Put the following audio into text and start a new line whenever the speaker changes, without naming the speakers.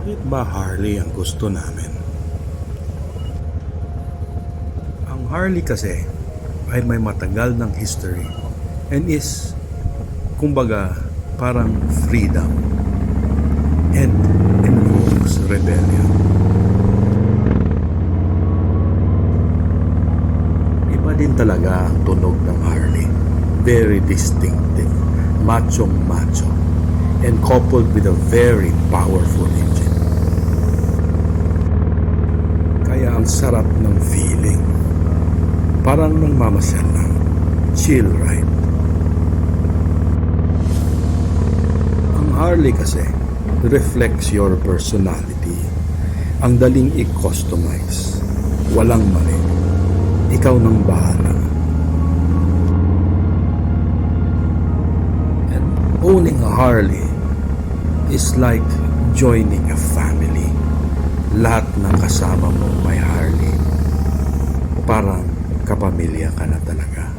Bakit ba Harley ang gusto namin? Ang Harley kasi ay may matagal ng history and is, kumbaga, parang freedom and invokes rebellion. Iba din talaga ang tunog ng Harley. Very distinctive, machong-macho, and coupled with a very powerful engine. Kaya ang sarap ng feeling. Parang nang mamasyal lang. Chill ride. Ang Harley kasi reflects your personality. Ang daling i-customize. Walang mali. Ikaw nang bahala. And owning a Harley is like joining a family. Lahat ng kasama mo may Harley. Parang kapamilya ka na talaga.